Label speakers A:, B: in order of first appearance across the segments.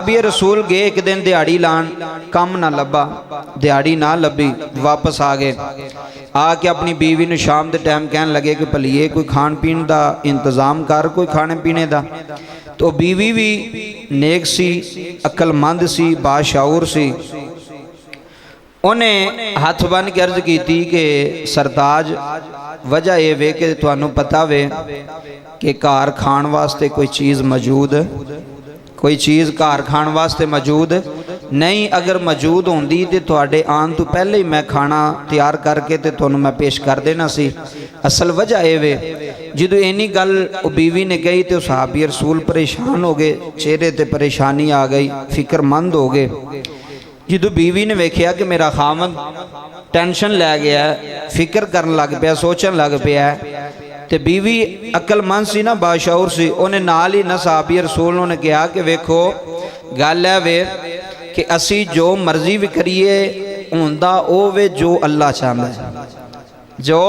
A: सहाबी रसूल गए एक दिन दिहाड़ी लान, कम ना लभा, दिहाड़ी ना लभी, वापस आ गए। आके अपनी बीवी ने शाम के टाइम कहन लगे कि भलीए कोई खान पीन का इंतजाम कर, कोई खाने पीने का। तो बीवी भी नेक सी, अकलमंद सी, बाशाऊर सी। उन्हें हथ बन के अर्ज की कि सरताज वजह यह वे कि तुहानू पता वे कि घर खाण वास्ते कोई चीज़ मौजूद, कोई चीज़ घर खाण वास्ते मौजूद नहीं। अगर मौजूद होंदी तो तुहाडे आन तो पहले ही मैं खाना तैयार करके ते तुहानू मैं पेश कर देना सी। असल वजह यह वे जो इन्नी गल बीवी ने कही तो सहाबी रसूल परेशान हो गए, चेहरे ते परेशानी आ गई, फिक्रमंद हो गए। जो बीवी ने वेख्या कि मेरा खामद टेंशन लै गया, फिक्र करन लग पिया, सोचन लग पिया, तो बीवी अकलमंद सी ना, बाशाऊर सी, उन्हें नाल ही ना सहाबी रसूल ने कहा कि वेखो गल है वे कि असी जो मर्जी भी करिए होंदा ओ वे जो अल्लाह चाहता है, जो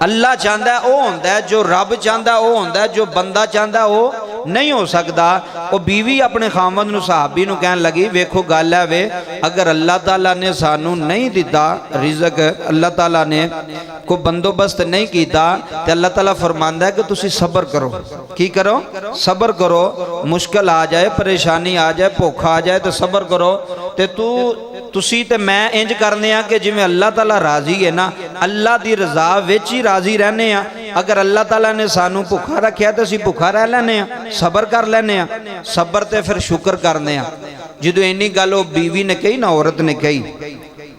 A: अल्लाह चाहता है वो होंदा है, जो रब चाहता है वो होंदा है, जो बंदा चाहता है वो नहीं हो सकता। वो बीवी अपने खामद नूं सहाबी नूं कहन लगी वेखो गल है वे अगर अल्लाह ताला ने सानू नहीं दिता रिज़क, अल्लाह ताला ने कोई बंदोबस्त नहीं किया तो अल्लाह ताला फरमांदा है कि तुसी सबर करो। की करो? सबर करो। मुश्किल आ जाए, परेशानी आ जाए, भुख आ जाए तो सबर करो। तो तुसी ते मैं इंज करने आ कि जिवें अल्लाह ताला राजी है ना, अल्लाह की रजा विच ही राजी रहने आ। अगर अल्लाह ताला ने सानू भुखा रखा तो असीं भुखा रह लैने आ, सबर कर लैने आ। सबर ते फिर शुक्र करने आ। जो इन्नी गल वो बीवी ने कही ना, औरत ने कही,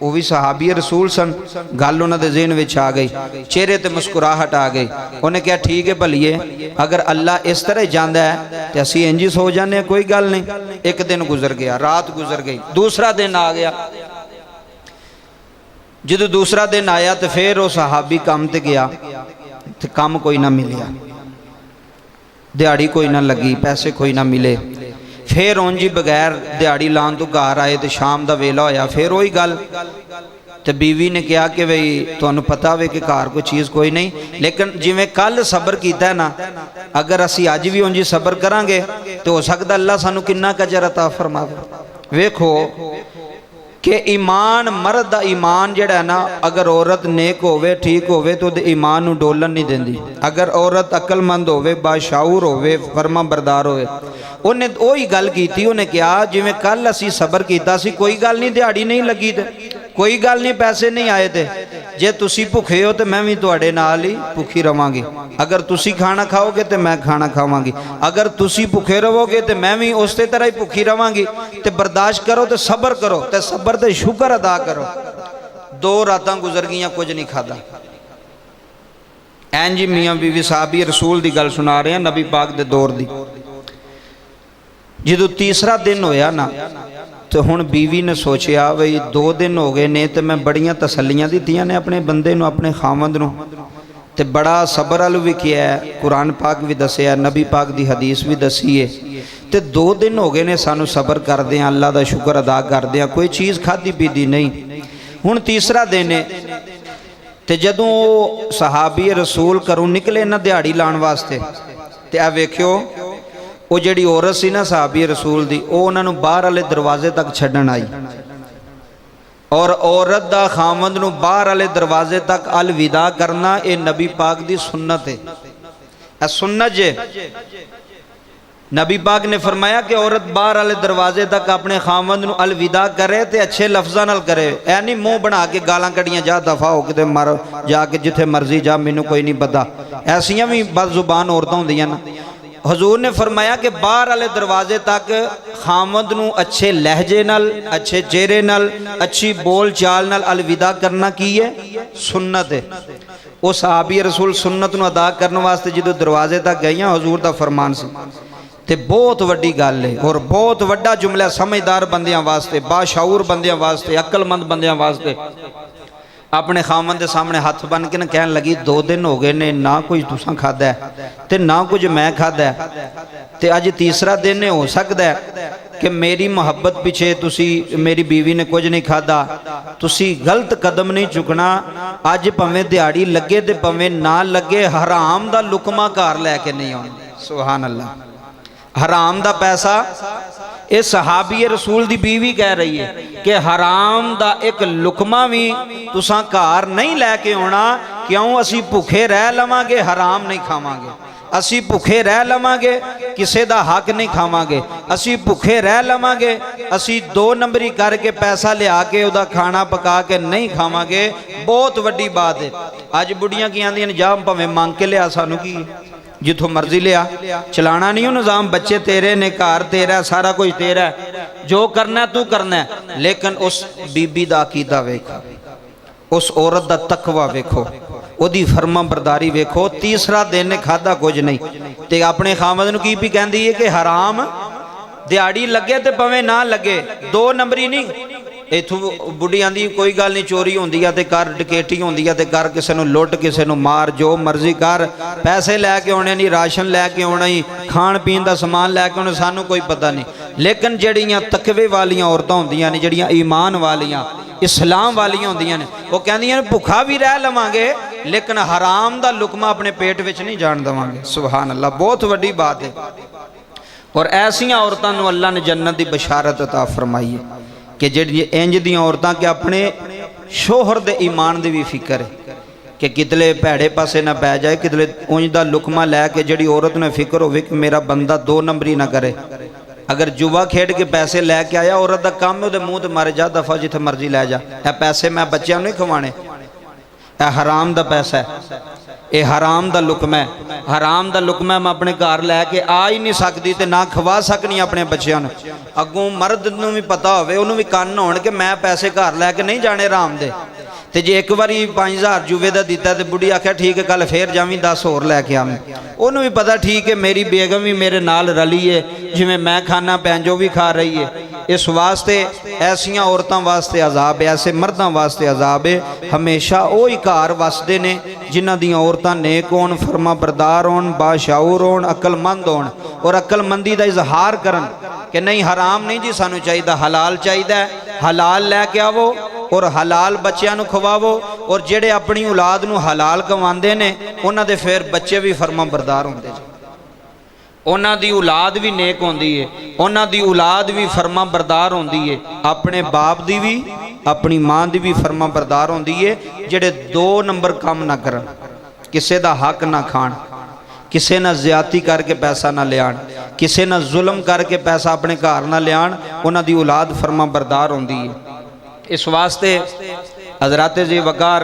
A: वो भी सहाबी रसूल सन, गल उन्होंने ज़हन विच आ गई, चेहरे ते मुस्कुराहट आ गई। उन्हें कहा ठीक है भलीए अगर अल्लाह इस तरह जाता है तो असीं इंज ही सो जाने, कोई गल नहीं। एक दिन गुजर गया, रात गुजर गई, दूसरा दिन आ गया। जो दूसरा दिन आया तो फिर वो सहाबी काम ते गया तो काम कोई ना मिलिया, दिहाड़ी कोई ना लगी, पैसे कोई ना मिले। फिर उंज ही बगैर दिहाड़ी लान तो घर आए तो शाम का वेला होया, फिर वही गल। तो बीवी ने कहा कि बई तुहानू पता वे कि घर कोई चीज़ कोई नहीं, लेकिन जिवें कल सबर किया ना, अगर असी अज भी उंज ही सबर करांगे तो हो सकता अल्लाह सानू किन्ना अजर अता फरमावे। वेखो कि ईमान, मर्द का ईमान जड़ा ना, अगर औरत नेक होवे, ठीक होवे तो ईमान नू डोलन नहीं देंदी। अगर औरत अकलमंद होवे, बाशाऊर होवे, फरमा बरदार होवे, उन्हें वही गल की। उन्हें कहा जिवें कल असी सबर किया सी, कोई गल नहीं दिहाड़ी नहीं लगी ते कोई गल नहीं, पैसे नहीं आए थे, जे तुसी भुखे हो तो मैं भी तुहाडे नाल ही भुखी रवांगी। अगर तुसी खाना खाओगे तो मैं खाना खावांगी, अगर तुसी भुखे रहोगे तो मैं भी उस तरह ही भुखी रवांगी। तो बर्दाश्त करो, तो सबर करो, तो सबर ते शुक्र अदा करो। 2 रातां गुजर गईयां, कुछ नहीं खादा। एन जी मियाँ बीवी सहाबी रसूल की गल सुना रहे हैं, नबी पाक दे दौर दी। जो तीसरा दिन होया ना तो हुण बीवी ने सोचिया बई 2 दिन हो गए ने तो मैं बड़ियां तसल्लियां दित्तियां ने अपने बंदे नूं, अपने खामद नूं, ते बड़ा सबर वाल भी किया है, कुरान पाक भी दसिया, नबी पाक दी हदीस भी दसी है। तो 2 दिन हो गए ने सानू सबर करदे, अल्लाह का शुक्र अदा करदे, कोई चीज़ खाधी पीती नहीं। हुण तीसरा दिन है तो जदों सहाबी रसूल घरों निकले ना दिहाड़ी लाण वास्ते, तो आ वेख्यो वो जिहड़ी औरत सी ना सहाबी रसूल दी, वो उन्होंने बाहर वाले दरवाजे तक छड्डण आई। और औरत दा खामद नूं बाहर वाले दरवाजे तक अलविदा करना ये नबी पाक दी सुन्नत है। ए सुन्नत जे नबी पाक ने फरमाया कि औरत बाहर वाले दरवाजे तक अपने खामद नूं अलविदा करे तो अच्छे लफ्ज़ां नाल करे। ऐ नहीं मुँह बना के गालां कढ़ियां, जा दफा हो के मर जाके जिथे मर्जी जा, मैनू कोई नहीं पता। ऐसियां भी बदजुबान औरतां होंदियां ना। हजूर ने फरमाया कि बाहर वाले दरवाजे तक खामद नूं अच्छे लहजे नाल, अच्छे चेहरे नाल, अच्छी बोल चाल नाल अलविदा करना की है? सुन्नत है। वो सहाबी रसूल सुन्नत नूं अदा करने वास्ते जो दरवाजे तक गई, हजूर का फरमान सी। ते बहुत वड्डी गल है और बहुत वड्डा जुमला समझदार बंदियां वास्ते, बाशाऊर बंदियां वास्ते, अक्लमंद बंदियां वास्ते। अपने खामन के सामने हथ बन के कहन लगी 2 दिन हो गए ने, ना कुछ तुसां खादा है ते ना कुछ मैं खादा है, ते अज तीसरा दिन हो सकता है कि मेरी मुहब्बत पिछे तुसी, मेरी बीवी ने कुछ नहीं खादा, तुसी गलत कदम नहीं चुकना। अज भावें दिहाड़ी लगे तो भावें ना लगे, हराम दा लुकमा घर लैके नहीं आना। सुभान अल्लाह। हराम दा पैसा ये सहाबी रसूल दी बीवी कह रही है कि हराम दा एक लुकमा भी तुसां घर नहीं लैके आना, क्यों असी भुखे रह लवांगे, हराम नहीं खावांगे। असी भुखे रह लवांगे, किसी दा हक नहीं खावांगे। असी भुखे रह लवांगे, असी 2 नंबरी करके पैसा लिया के उदा खाना पका के नहीं खावांगे। बहुत वड्डी बात है। अज बुढ़ियां की आंदियां जा भावें मंग के लिया, सानू की जिथों मर्जी लिया, चलाना नहीं निज़ाम। बच्चे तेरे ने, घर तेरा, सारा कुछ तेरा, जो करना तू करना। लेकिन उस बीबी दा अकीदा वेखो, उस औरत दा तकवा वेखो, ओदी फर्मा बरदारी वेखो। तीसरा दिन ने खादा कुछ नहीं ते अपने खामद नूं की भी कहंदी है कि हराम दिहाड़ी लगे तो पवे ना लगे, 2 नंबरी नहीं। इथों बुढ़ी आंदी कोई गल नहीं, चोरी होंदी है ते कर, डकैती होंदी है ते कर, किसी नूं लुट, किसी नूं मार, जो मर्जी कर, पैसे लैके आने नहीं, राशन लैके आना ही, खाण पीन का समान लैके आना, सानू कोई पता नहीं। लेकिन जड़ियाँ तकवे वालियां औरतां होंदियां ने, जड़ियाँ ईमान वालियां, इस्लाम वालियां होंदियां ने, वो कहंदियां ने भुखा भी रह लवांगे लेकिन हराम दा लुकमा अपने पेट विच नहीं जान देवांगे। सुभान अल्लाह, बहुत वड्डी बात है। और ऐसियां औरतां नूं अल्लाह ने जन्नत दी बशारत अता फरमाई है कि जिहड़ी इंज दियां औरतां कि अपने शोहर दे ईमान दी भी फिक्र है कि कितले भैड़े पासे ना पै जाए, कितले उंज दा लुकमा लैके जिहड़ी औरत ने फिक्र होवे कि मेरा बंदा 2 नंबरी ना करे। अगर जुआ खेड के पैसे लैके आया, औरत का काम है मुँह तो मारे, जा दफा जिथे मर्जी लै जा, यह पैसे मैं बच्चों नहीं खवाने, यह हराम दा पैसा है, ये हराम दा लुकमा है। हराम दा लुकमा मैं अपने घर लैके आ ही नहीं सकती ते ना खवा सकनी अपने बच्चों ने। अगों मर्द नूं भी पता होवे, उन्होंने भी कन्न होण कि मैं पैसे घर लैके नहीं जाने हराम दे। ते जे एक बारी 5000 जुवे का दिता तो बुढ़ी आख्या ठीक है कल फिर जावी 10 होर लैके आवी। उन्होंने भी पता ठीक है मेरी बेगम भी मेरे नाल रली है, जिवें मैं खाना पैन जो भी खा रही है। इस वास्ते ऐसियां औरतों वास्ते अजाब है, ऐसे मर्दों वास्ते अजाब है। हमेशा वो ही घर वसदे ने जिन्हां दियां औरतां नेक होण, फरमा बरदार होण, बाशाऊर होण, अकलमंद होण और अकलमंदी का इजहार करन कि नहीं हराम नहीं जी सानू चाहिए, हलाल चाहिए, हलाल लैके आवो और हलाल बच्चों को खवावो। और जेड़े अपनी औलाद नूं हलाल कमांदे ने उन्हां दे फिर बच्चे भी फरमा बरदार होंदे, उन्हां दी औलाद भी नेक होंदी है, उन्हां दी औलाद भी फरमा बरदार होंदी है। अपने बाप दी भी अपनी मां दी भी फरमा बरदार होंदी है। जेड़े 2 नंबर काम ना करन, किसी दा हक ना खाण, किसी ना ज्यादती करके पैसा ना लियाण, किसी ना जुल्म करके पैसा अपने घर ना लियाण, उन्हां दी औलाद फरमा बरदार होंदी है। इस वास्ते हजरत जी वकार